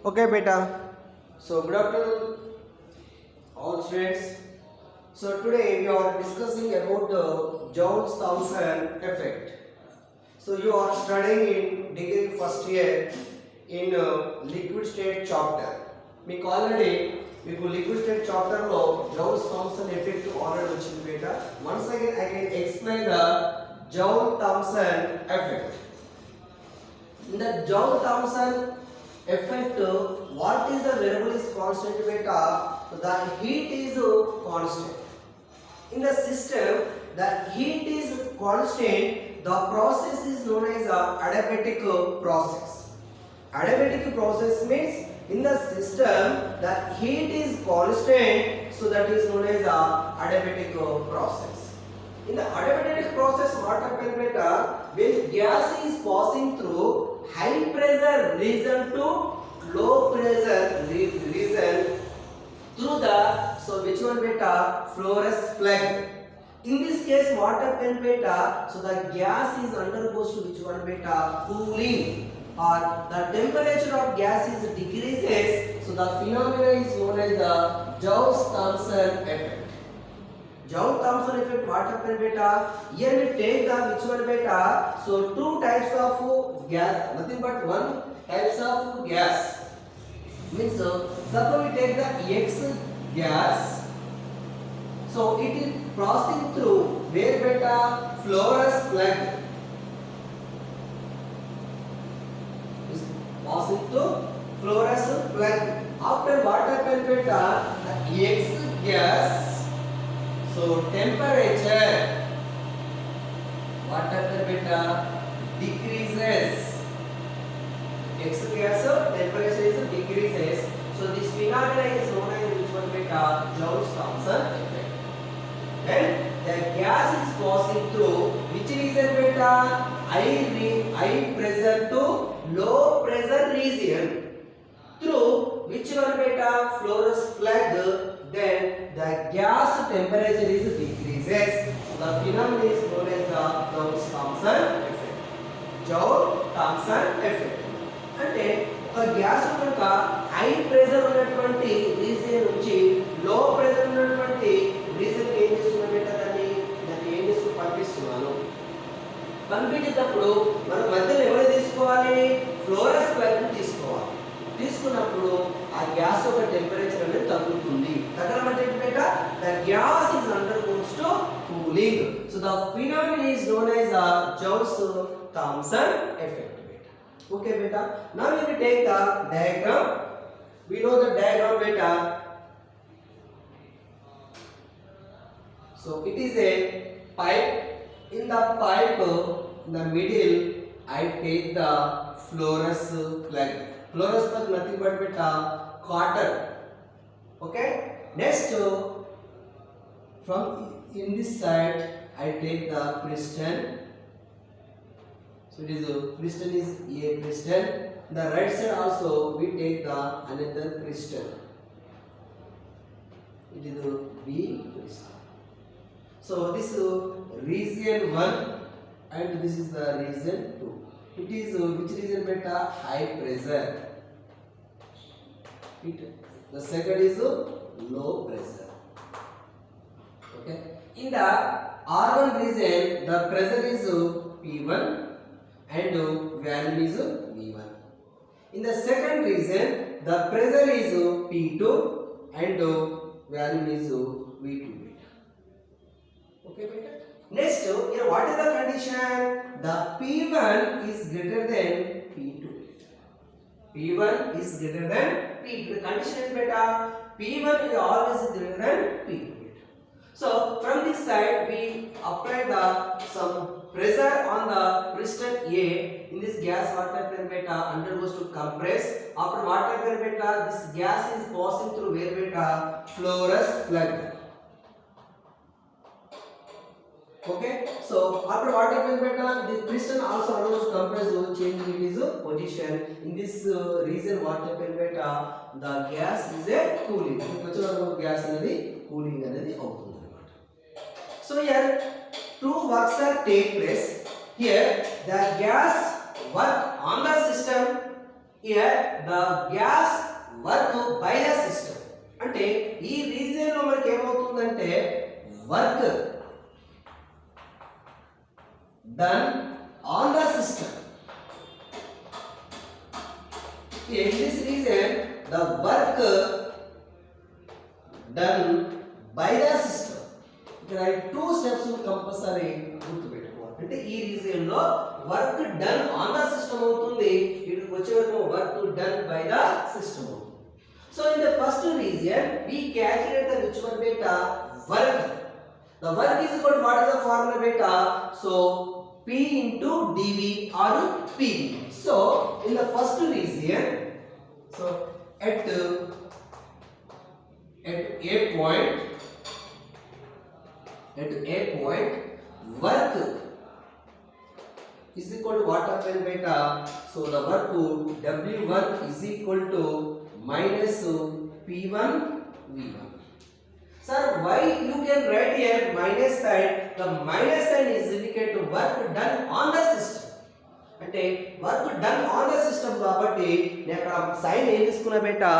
Okay, beta. So, good afternoon, all students. So, today we are discussing about the Jones-Thomson effect. So, you are studying in degree first year in liquid state chapter. మీకు already మీకు liquid state chapter లో Joule's Thomson effect already వచ్చింది బేటా. Once again I can explain the Joule Thomson effect. In the Joule-Thomson effect, what is the variable is constant beta? The heat is constant. In the system, the heat is constant. The process is known as a adiabatic process. Adiabatic process means in the system the heat is constant, so that is known as a adiabatic process. In the adiabatic process, what happens beta? When gas is passing through high pressure region to low pressure region through the, so which one beta? Fluoresce flag. In this case, what happens beta? So the gas is undergoes to which one beta? Cooling, or the temperature of gas is decreases. So the phenomena is known as the Joule-Thomson effect. Joule-Thomson effect, what happen beta? Here we take the which one beta? So two types of gas, nothing but one types of gas. Means suppose we take the X gas. So it is passing through where beta? Fluoresce flag. Is passing through fluoresce flag. After what happen beta? The X gas. So temperature, what happen beta? Decreases. X gas temperature is decreases. So this phenomena is known as which one beta? Joule-Thomson effect. When the gas is passing through which region beta? High pressure to low pressure region through which one beta? Fluoresce flag. Then the gas temperature is decreases. The phenomenon is known as the Joule-Thomson effect. Joule-Thomson effect. అంటే ఒక gas కనుక high pressure ఉన్నటువంటి region నుంచి లో pressure ఉన్నటువంటి region ఏం చేస్తున్నట్టు దాన్ని ఏం చేస్తూ పంపిస్తున్నాను. పంపించేటప్పుడు మనం మధ్యలో ఎవరు తీసుకోవాలి? ఫ్లోరస్ ప్లాగ్ తీసుకోవాలి. తీసుకున్నప్పుడు ఆ గ్యాస్ యొక్క టెంపరేచర్ అనేది తగ్గుతుంది. తగ్గడం అంటే ఏంటంటే the gas is undergoes to cooling. So the phenomenon is known as the Joule-Thomson effect. Okay beta, now we will take the diagram. We know the diagram beta. So it is a pipe. In the pipe, in the middle I take the fluoresce plug. Fluoresce plug nothing but beta cotton. Okay, next from in this side I take the piston. So it is piston is A piston. The right side also we take the another piston. It is B piston. So this region 1 and this is the region 2. It is which region beta? High pressure. The second is low pressure. Okay. In the R1 region the pressure is P1 and value is V1. In the second region the pressure is P2 and value is V2 beta. Okay beta. Next here what is the condition? The P1 is greater than P2. P1 is greater than P2. The condition is beta P1 is always greater than P2 beta. So from this side we apply the some pressure on the piston A. In this gas what happen beta? Undergoes to compress. After what happen beta? This gas is passing through where beta? Fluoresce plug. Okay, so after what happen beta? The piston also undergoes to compress, so changing its position. In this region what happen beta? The gas is a cooling. Gas అనేది cooling అనేది అవుతుంది అన్నమాట. So here two works are take place. Here the gas work on the system here the gas work by the system. అంటే ఈ region లో మనకి ఏమవుతుందంటే work done on the system. In this region, the work done by the system. There are two steps compulsory గుర్తుపెట్టుకోవాలి. అంటే ఈ region లో work done on the system అవుతుంది, ఇక్కడికి వచ్చే వరకు work done by the system అవుతుంది. So in the first region we calculate the which one beta work. The work is equal to what is the formula beta? So P into dV or PV. So in the first region, so at a point work is equal to what happen beta? So the work W work is equal to minus P1 V1. Sir, why you can write here minus sign? The minus sign is indicate to work done on the system. అంటే work done on the system కాబట్టి నేను అక్కడ sign ఏం తీసుకున్నా beta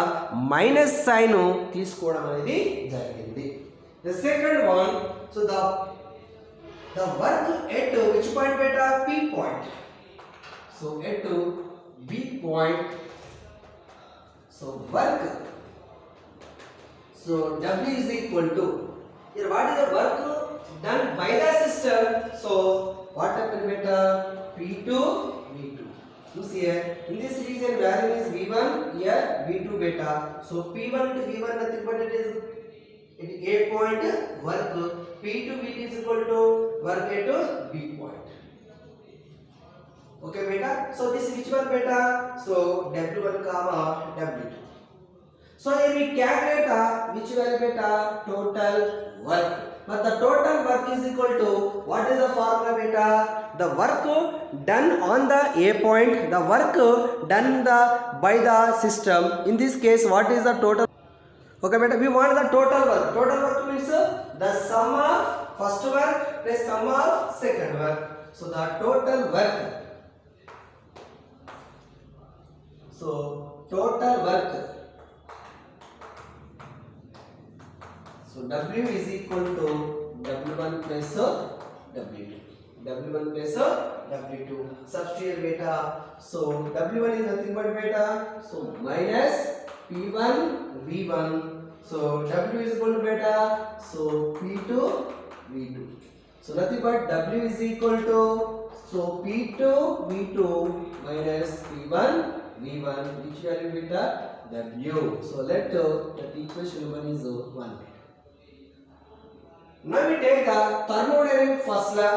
minus sign తీసుకోవడం అనేది జరిగింది. The second one, so the work at which point beta P point. So at B point, so work, so W is equal to, here what is the work done by the system? So what happened beta? P2 V2. You see here in this region value is V1, here V2 beta. So P1 to V1 nothing but it is A point work. P2 V2 is equal to work at B point. Okay beta. So this which one beta? So W1 comma W2. So here we calculate which value beta? Total work. But the total work is equal to what is the formula beta? The work done on the A point, the work done by the system. In this case, what is the total? Okay beta, we want the total work. Total work means the sum of first work plus sum of second work. So the total work. So total work. So W is equal to W1 plus W2. W1 plus W2. Substitute beta. So W1 is nothing but beta. So minus P1 V1. So W is equal to beta. So P2 V2. So nothing but W is equal to, so P2 V2 minus P1 V1. Which value beta? W. So let that equation 1 is 1. Now we take the thermodynamic first law.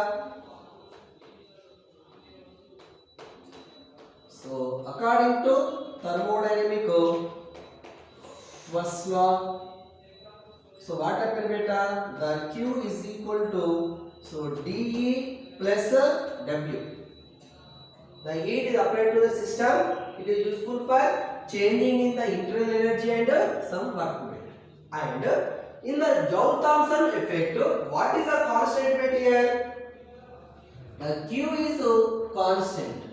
So according to thermodynamic first law, so what happened beta? The Q is equal to, so dE plus W. The heat is applied to the system. It is useful for changing in the internal energy and some work rate. And in the Joule-Thomson effect, what is the constant rate here? The Q is constant.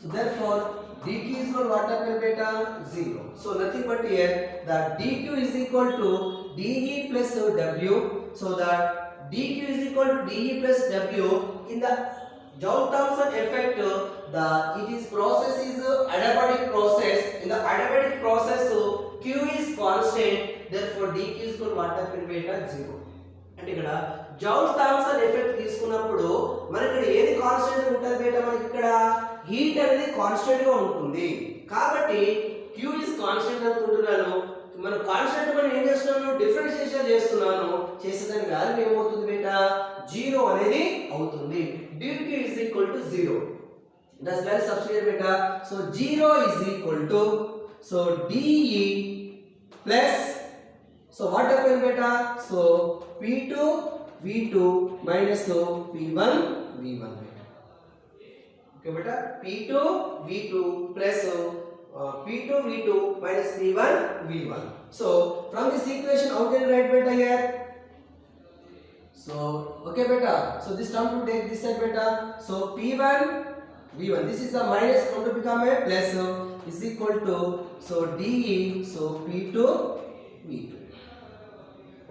So therefore, dQ is equal to what happened beta? 0. So nothing but here, the dQ is equal to dE plus W. So that dQ is equal to dE plus W. In the Joule-Thomson effect, it is process is adiabatic process. In the adiabatic process, Q is constant. Therefore dQ is equal to what happened beta? 0. అంటే ఇక్కడ Joule-Thomson effect తీసుకున్నప్పుడు మనకి ఇక్కడ ఏది constant ఉంటుంది బేటా? మనకి ఇక్కడ heat అనేది కాన్స్టెంట్ గా ఉంటుంది కాబట్టి Q is కాన్స్టెంట్ అనుకుంటున్నాను. మనం కాన్స్టెంట్ మనం ఏం చేస్తున్నాను? డిఫరెన్షియేషన్ చేస్తున్నాను. చేసేదాని వాల్యూ ఏమవుతుంది బేటా? 0 అనేది అవుతుంది. dQ is equal to 0. That's why substitute beta. So 0 is equal to, so dE plus, so what happened beta? So P2 V2 minus P1 V1 beta. Okay beta, P2 V2 plus P2 V2 minus P1 V1. So from this equation how can you write beta here? So okay beta, so this term to take this side beta. So P1 V1. This is a minus going to become a plus is equal to so dE so P2 V2.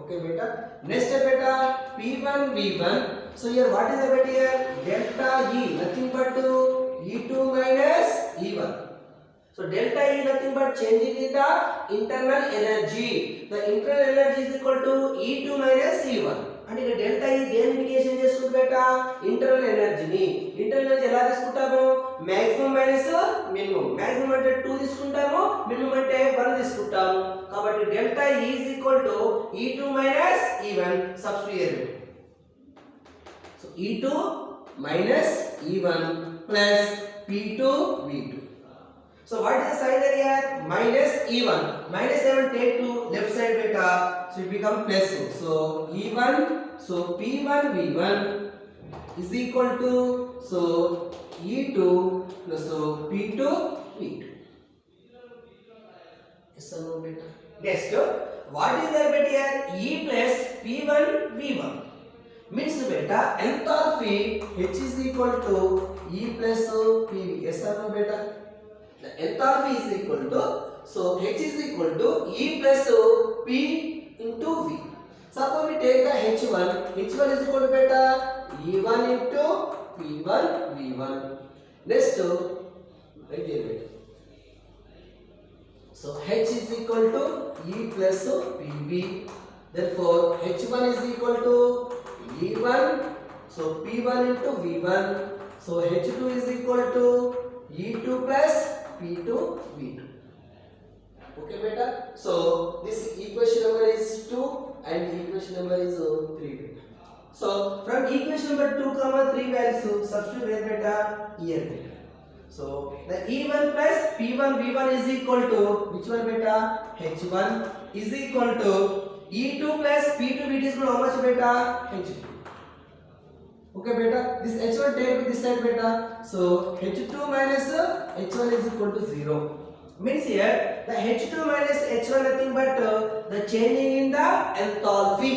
Okay beta. Next step beta P1 V1. So here what is the beta here? Delta E nothing but E2 minus E1. So delta E nothing but changing in the internal energy. The internal energy is equal to E2 minus E1. అంటే ఇక్కడ delta ఈ దేని indication చేస్తుంది బేటా internal ఎనర్జీని internal energy ఎలా తీసుకుంటాము maximum minus minimum maximum అంటే 2 తీసుకుంటాము మినిమం అంటే 1 తీసుకుంటాము కాబట్టి delta E is equal to E2 minus E1 substitute so E2 minus E1 plus P2 V2. So what is the sign here? Minus E1. Minus 7 take to left side beta. So it become plus. So E1. So P1 V1 is equal to so E2 plus so P2 V2. Yes or no beta? Next, what is the beta here? E plus P1 V1 means beta enthalpy H is equal to E plus PV. Yes or no beta? The enthalpy is equal to so H is equal to E plus P into V. Suppose we take the H1 is equal to beta E1 into P1 V1. Next right here beta. So H is equal to E plus PV. Therefore H1 is equal to E1 so P1 into V1. So H2 is equal to E2 plus P2 V2. Okay beta. So this equation number is 2 and equation number is 3 beta. So from equation number 2 comma 3 values substitute here beta here beta. So the E1 plus P1 V1 is equal to which one beta H1 is equal to E2 plus P2 V2 is equal to how much beta H2. Okay beta, this H1 take to this side beta. So H2 minus H1 is equal to 0. Means here the H2 minus H1 nothing but the changing in the enthalpy.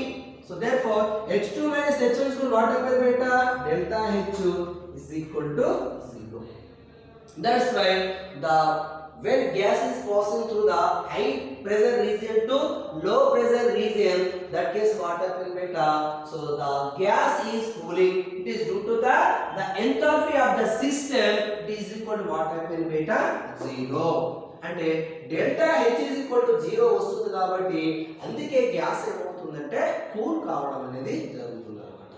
So therefore H2 minus H1 is equal to what happen beta? Delta H is equal to 0. That's why the when gas is passing through the high pressure region to low pressure region, that case what happen beta? So the gas is cooling. It is due to the enthalpy of the system. It is equal to what happen beta? 0. అంటే delta H is equal to 0 వస్తుంది కాబట్టి అందుకే gas ఏమవుతుందంటే cool కావడం అనేది జరుగుతుంది అన్నమాట.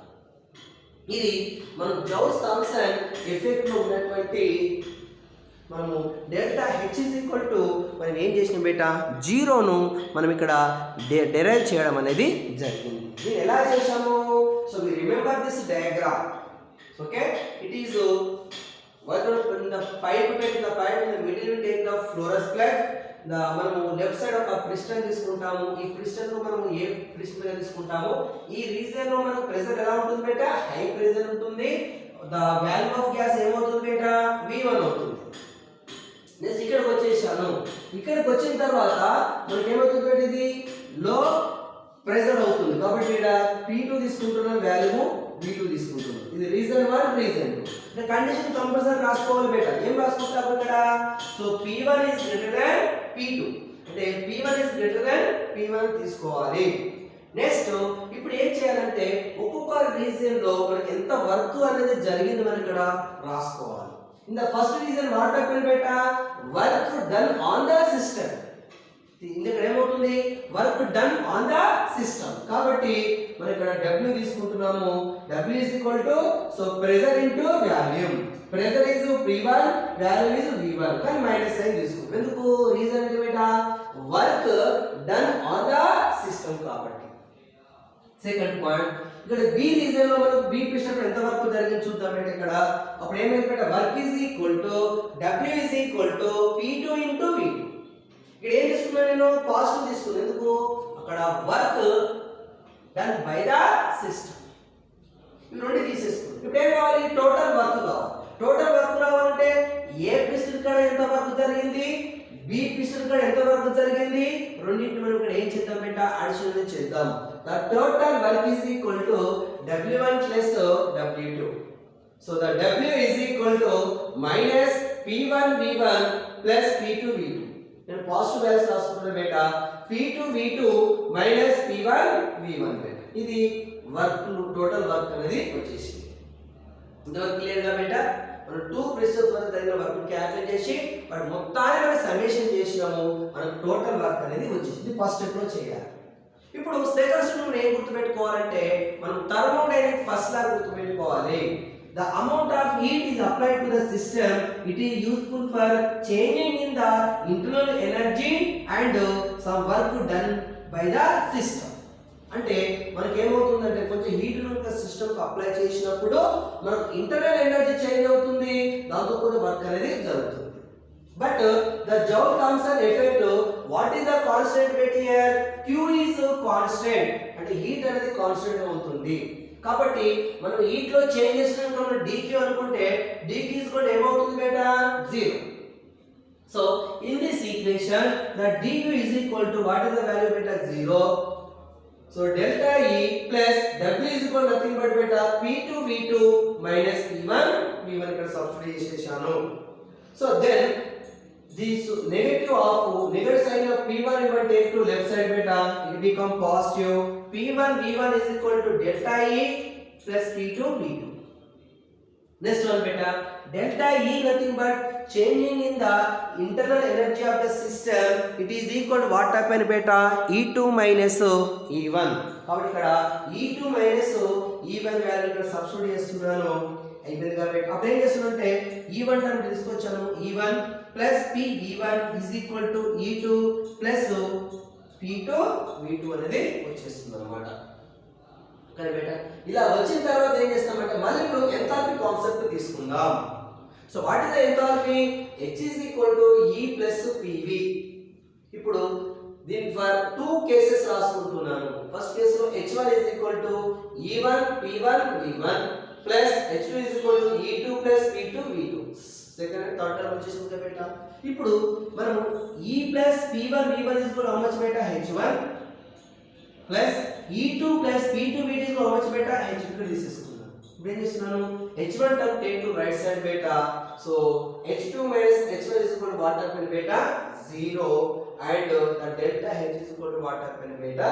ఇది మనం జౌల్స్ థామ్సన్ ఎఫెక్ట్ లో ఉన్నటువంటి మనము delta H is equal to మనం ఏం చేసినాం బేటా జీరోను మనం ఇక్కడ డెరైవ్ చేయడం అనేది జరిగింది. దీన్ని ఎలా చేశాము? So we remember this diagram. Okay, it is what in the pipe in the middle we take the florus plug. మనము లెఫ్ట్ సైడ్ ఒక పిస్టన్ తీసుకుంటాము. ఈ పిస్టన్ లో మనము ఏ పిస్టన్ గా తీసుకుంటాము ఈ రీజియన్ లో మనకు ప్రెషర్ ఎలా ఉంటుంది బేటా? హై ప్రెషర్ ఉంటుంది. ద వాల్యూమ్ ఆఫ్ గ్యాస్ ఏమవుతుంది బేటా? V1 అవుతుంది. నెక్స్ట్ ఇక్కడికి వచ్చేసాను. ఇక్కడికి వచ్చిన తర్వాత మనకి ఏమవుతుంది బేటా? ఇది లో ప్రెషర్ అవుతుంది కాబట్టి ఇక్కడ P2 తీసుకుంటున్న వాల్యూమ్ V2 తీసుకుంటున్నాం. ఇది reason 1 reason 2. The condition compulsory రాసుకోవాలి బేటా. ఏం రాసుకుంటాము ఇక్కడ? So P1 is greater than P2 అంటే P1 is greater than P1 తీసుకోవాలి. నెక్స్ట్ ఇప్పుడు ఏం చేయాలంటే ఒక్కొక్క రీజియన్ లో మనకి ఎంత వర్క్ అనేది జరిగింది మనం ఇక్కడ రాసుకోవాలి. In the first region what happen beta? Work done on the system. ఇక్కడ ఏమవుతుంది? Work done on the system కాబట్టి మనం ఇక్కడ W తీసుకుంటున్నాము. W is equal to so pressure into volume. Pressure is P1, volume is V1 కానీ minus sign తీసుకుంటాం. ఎందుకు? Reason ఏంటి బేటా? Work done on the system కాబట్టి. సెకండ్ పాయింట్ ఇక్కడ B రీజన్ లో మనం B పిస్టన్ ఎంత వర్క్ జరిగింది చూద్దాం బేటా. ఇక్కడ అప్పుడు ఏమైంది బేటా? Work is equal to W is equal to P2 into V2. ఇక్కడ ఏం తీసుకున్నాను నేను? పాజిటివ్ తీసుకున్నాను. ఎందుకు? అక్కడ work done by the system. ఇవి రెండు తీసేసుకున్నాను. ఇప్పుడు ఏం కావాలి? టోటల్ వర్క్ కావాలి. టోటల్ వర్క్ రావాలంటే ఏ పిస్టన్ కాడ ఎంత వర్క్ జరిగింది, బి పిస్టన్ కాడ ఎంత వర్క్ జరిగింది, రెండింటిని మనం ఇక్కడ ఏం చేద్దాం బేటా? అడిషన్ చేద్దాం. The total work is equal to W1 plus W2. So the W is equal to minus P1 V1 plus P2 V2. నేను పాజిటివ్ వాల్యూస్ రాసుకుంటున్నా బేటా P2 V2 minus P1 V1 బేటా. ఇది వర్క్ టోటల్ వర్క్ అనేది వచ్చేసింది. ఇంతవరకు clear గా బేటా మనం 2 pressures వరకు జరిగిన work calculate చేసి బట్ మొత్తాన్ని మనం సమ్మేషన్ చేసినాము మనకు టోటల్ వర్క్ అనేది వచ్చేసింది. ఫస్ట్ స్టెప్ లో చేయాలి. ఇప్పుడు సెకండ్ స్టెప్ మనం ఏం గుర్తుపెట్టుకోవాలంటే మనం థర్మోడైనమిక్ ఫస్ట్ లా గుర్తుపెట్టుకోవాలి. The amount of heat is applied to the system. It is useful for changing in the internal energy and some work done by the system. అంటే మనకి ఏమవుతుందంటే కొంచెం హీట్ కనుక సిస్టమ్ కు అప్లై చేసినప్పుడు మనకు ఇంటర్నల్ ఎనర్జీ చేంజ్ అవుతుంది, దాంతో కూడా వర్క్ అనేది జరుగుతుంది. But the Joule Thomson effect what is the constant bate here? Q is constant, అంటే హీట్ అనేది కాన్స్టెంట్ అవుతుంది. కాబట్టి మనం హీట్ లో చేంజ్ చేసినాక మనం dq అనుకుంటే dq ఏమవుతుంది బేటా 0. So in this equation the dq is equal to what is the value beta 0. So delta E plus W is equal to nothing but beta P2 V2 minus P1 V1 ఇక్కడ substitute చేసేసాను. So then this negative sign of P1 V1 take to left side beta, it become positive. P1 V1 is equal to delta E plus P2 V2. Next one beta, delta E nothing but changing in the internal energy of the system, it is equal to what happen beta E2 minus E1. కాబట్టి ఇక్కడ E2 minus E1 value ఇక్కడ substitute చేస్తున్నాను. అయిపోయింది కాబట్టి అప్పుడు ఏం చేస్తున్నానంటే E1 term తీసుకొచ్చాను. E1 plus P V1 is equal to E2 plus P2 V2 అనేది వచ్చేస్తుంది అన్నమాట. కానీ బేటా ఇలా వచ్చిన తర్వాత ఏం చేస్తామంటే మళ్ళీ ఇప్పుడు ఎంథాల్పీ కాన్సెప్ట్ తీసుకుందాం. So what is the enthalpy? H is equal to E plus PV. ఇప్పుడు దీని ఫర్ 2 కేసెస్ రాసుకుంటున్నాను. ఫస్ట్ కేసులో H1 is equal to E1 P1 V1 plus H2 is equal to E2 plus P2 V2. Second and third term వచ్చేసింది బేటా. ఇప్పుడు మనం E plus P1 V1 is equal to how much beta H1 plus E2 plus P2 V2 is equal to how much beta H2 తీసేసుకున్నాను. ఇప్పుడు ఏం చేస్తున్నాను H1 term take to right side beta. So H2 minus H1 is equal to what happen beta 0 and the delta H is equal to what happen beta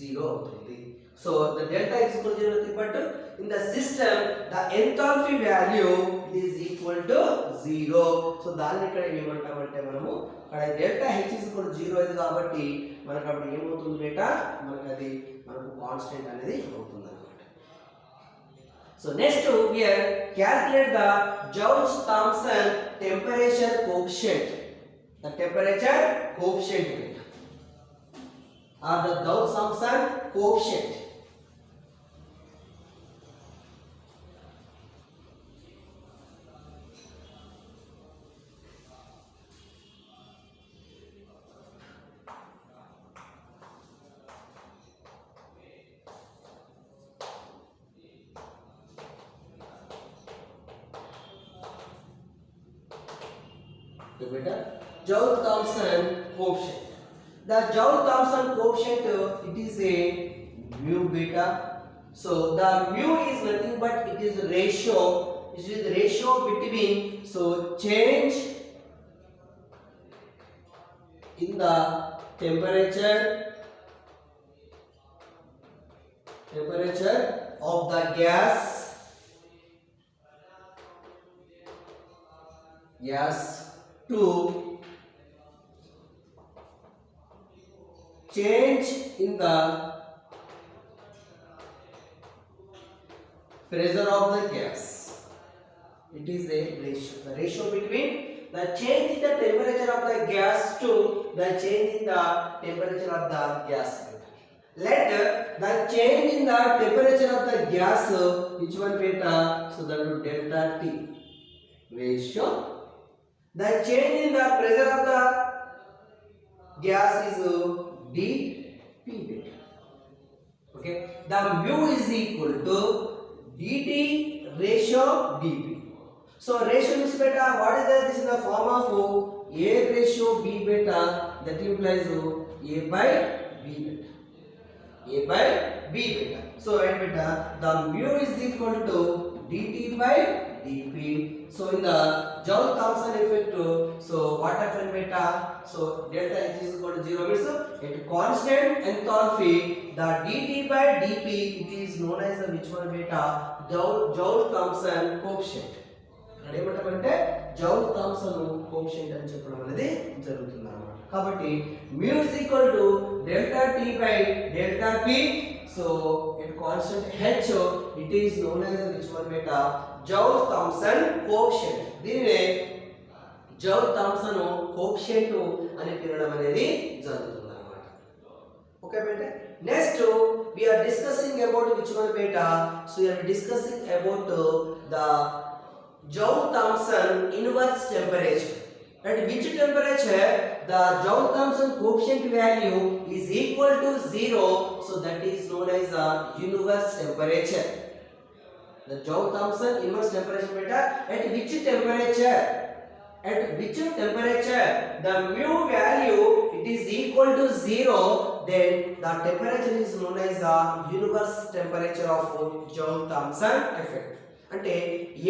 0 అవుతుంది. So the delta is equal to 0 nothing but in the system the enthalpy value is equal to 0. So దాన్ని ఇక్కడ ఏమంటామంటే మనము అక్కడ delta H is equal to 0 అయింది కాబట్టి మనకు అప్పుడు ఏమవుతుంది బేటా మనకు కాన్స్టెంట్ అనేది అవుతుంది అన్నమాట. So next here calculate the Joule-Thomson temperature coefficient. The temperature coefficient or the Joule-Thomson coefficient. Joule-Thomson coefficient. The Joule-Thomson coefficient it is a mu beta. So the mu is nothing but it is a ratio. It is the ratio between change in the temperature of the gas to change in the pressure of the gas. It is a ratio. The ratio between the change in the temperature of the gas to the change in the temperature of the gas. Let the change in the temperature of the gas, which one beta? So that will delta T ratio. The change in the pressure of the gas is dP beta. Okay, the mu is equal to dt ratio dP. So ratio means beta, what is that? This is the form of A ratio B beta, that implies A by B beta. A by B beta. So and beta, the mu is equal to dt by dp. So in the Joule-Thomson effect, so what happened beta? So delta H is equal to 0 means at constant enthalpy, the dt by dp, it is known as the which one beta? Joule-Thomson coefficient. ఇక్కడ ఏమంటామంటే Joule-Thomson coefficient అని చెప్పడం అనేది జరుగుతుంది అన్నమాట. కాబట్టి mu is equal to delta t by delta p. So at constant h, it is known as which one beta? Joule-Thomson coefficient. దీనినే Joule-Thomson coefficient అని పిలవడం అనేది జరుగుతుంది అన్నమాట. Okay beta. Next we are discussing about which one beta? So we are discussing about the Joule-Thomson inverse temperature. At which temperature the Joule-Thomson coefficient value is equal to 0, so that is known as the inverse temperature. The Joule-Thomson inverse temperature beta, at which temperature? At which temperature the mu value it is equal to 0, then the temperature is known as the inverse temperature of Joule-Thomson effect. అంటే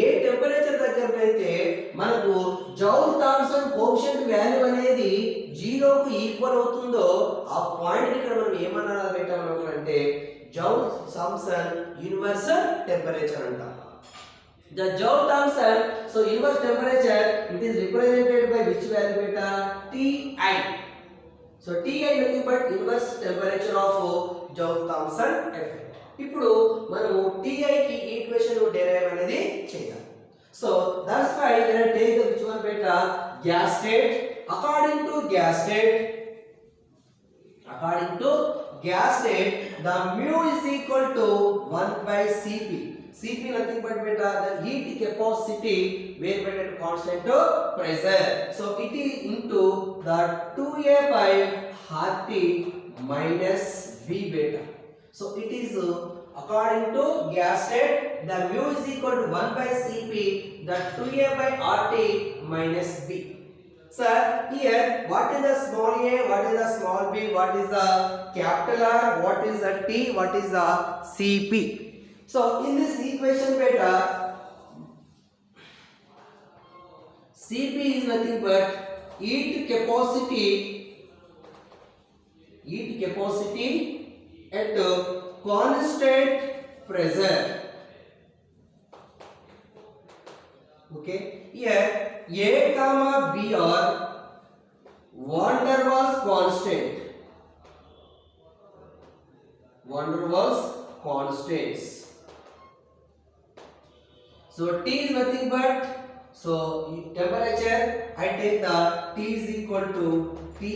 ఏ temperature దగ్గరనైతే మనకు Joule-Thomson coefficient value అనేది 0 కు equal అవుతుందో ఆ point ఇక్కడ మనం ఏమన్నా పెట్టాము అంటే Joule-Thomson ఇన్వర్స్ టెంపరేచర్ అంటాం. The Joule-Thomson, so inverse temperature, it is represented by which value beta? Ti. So Ti nothing but inverse temperature of Joule-Thomson effect. ఇప్పుడు మనము Ti కి ఈక్వేషన్ డెరైవ్ అనేది చేయాలి. So that's why let us take the which one beta? Gas state. According to gas state, the mu is equal to 1 by Cp. Cp nothing but beta the heat capacity where beta constant pressure. So it is into the 2a by RT minus V beta. So it is according to gas state, the mu is equal to 1 by Cp, the 2a by RT minus B. Sir, here what is the small a, what is the small b, what is the capital R, what is the T, what is the Cp. So in this equation beta, Cp is nothing but heat capacity at constant pressure. Okay, here A comma B are van der Waals constants. So T is nothing but, so temperature I take the T is equal to Ti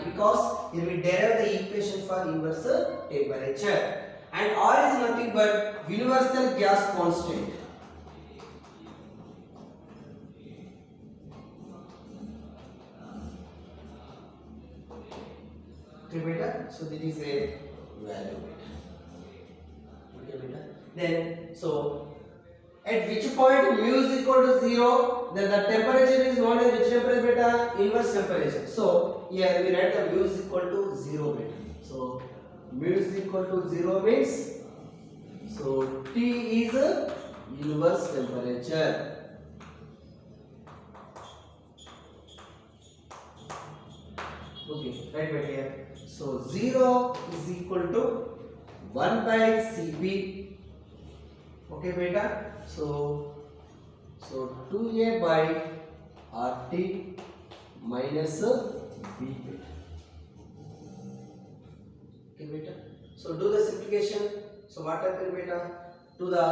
because here we derive the equation for inverse temperature, and R is nothing but universal gas constant. Okay beta, so this is a value beta. Okay beta, then so at which point mu is equal to 0, then the temperature is known as which temperature beta? Inverse temperature. So here we write the mu is equal to 0 beta. So mu is equal to 0 means, so T is inverse temperature. Okay, right back here. So 0 is equal to 1 by Cp. Okay beta, so 2a by RT minus B beta. Okay beta, so do the simplification. So what happened beta? To the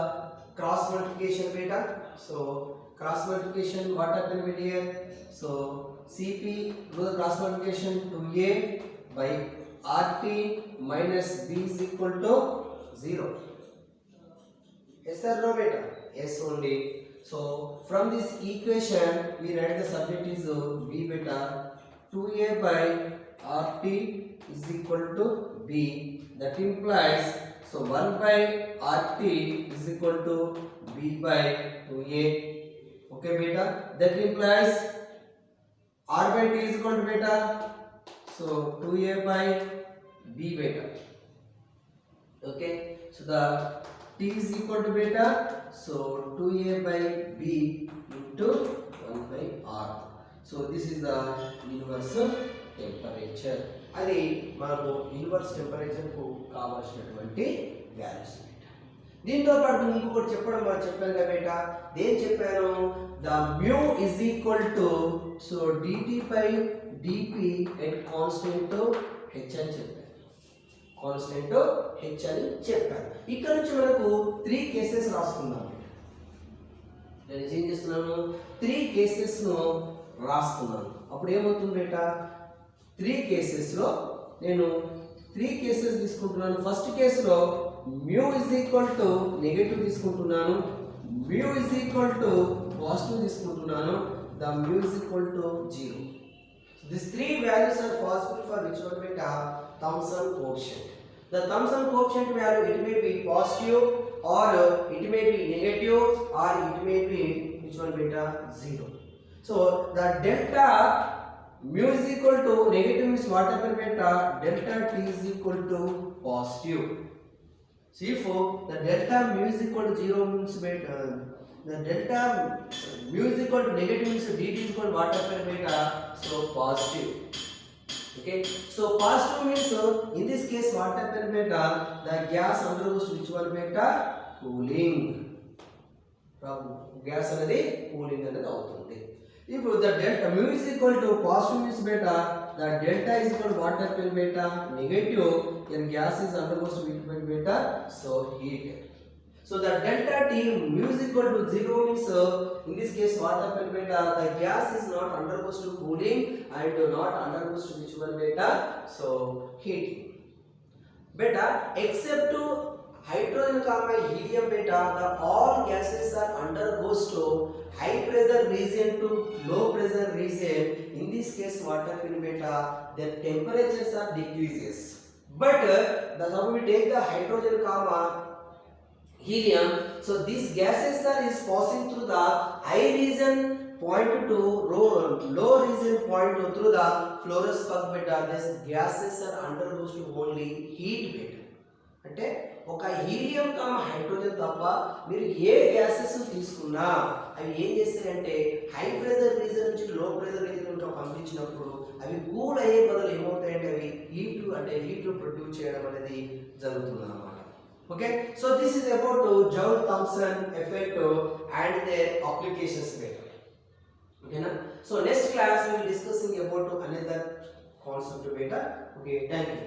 cross multiplication beta. So cross multiplication, what happened beta here? So Cp, do the cross multiplication, 2a by RT minus B is equal to 0. Yes or no beta? Yes only. So from this equation we write the subject is B beta. 2a by RT is equal to B. That implies, so 1 by RT is equal to B by 2a. Okay beta. That implies R by T is equal to beta. So 2a by B beta. Okay. So the T is equal to beta. So 2a by b into 1 by r. So this is the universal temperature. అది మనకు universe temperature కు కావాల్సినటువంటి values. దీంతో పాటు ఇంకొకటి చెప్పాను కదా బేట. దేని చెప్పాను? The mu is equal to so dt by dp at constant h అని చెప్పాను. కాన్స్టెంట్ h అని చెప్పాను. ఇక్కడ నుంచి మనకు 3 కేసెస్ రాసుకుందాం. నేను ఏం చేస్తున్నాను? 3 కేసెస్ ను రాస్తున్నాను. అప్పుడు ఏమవుతుంది బేట? 3 కేసెస్ లో నేను 3 కేసెస్ తీసుకుంటున్నాను. ఫస్ట్ కేసులో mu is equal to negative తీసుకుంటున్నాను, mu is equal to positive తీసుకుంటున్నాను, the mu is equal to 0. These 3 values are possible for which one beta? Thomson coefficient. The Thomson coefficient value, it may be positive or it may be negative or it may be which one beta? 0. So the delta mu is equal to negative means what happen beta? Delta t is equal to positive. So if the delta mu is equal to 0 means beta, the delta mu is equal to negative means dt is equal to what happen beta? So positive. Okay, so positive means in this case what happen beta? The gas undergoes which one beta? Cooling. Gas అనేది cooling అనేది అవుతుంది. If the delta mu is equal to positive means beta, the delta is equal to what happen beta? Negative, and gas is undergoes which one beta? So heat. So the delta T mu is equal to 0 means in this case what happen beta? The gas is not undergoes to cooling and not undergoes to which one beta? So heating. Beta except to hydrogen comma helium beta, the all gases are undergoes to high pressure region to low pressure region. In this case what happen beta? Their temperatures are decreases. But the now we take the hydrogen comma helium, so these gases are is passing through the high region point to low region point through the fluoroscope beta. These gases are undergoes to only heat beta. అంటే ఒక helium కామ hydrogen తప్ప మీరు ఏ gases తీసుకున్నా అవి ఏం చేస్తారంటే high pressure reason నుంచి లో ప్రెషర్ రీజన్ పంపించినప్పుడు అవి కూల్ అయ్యే బదులు ఏమవుతాయంటే అవి హీట్ ప్రొడ్యూస్ చేయడం అనేది జరుగుతుంది అన్నమాట. Okay, so this is about Joule-Thomson effect and their applications later. Okay, na? So next class we will discussing about another concept beta. Okay, thank you.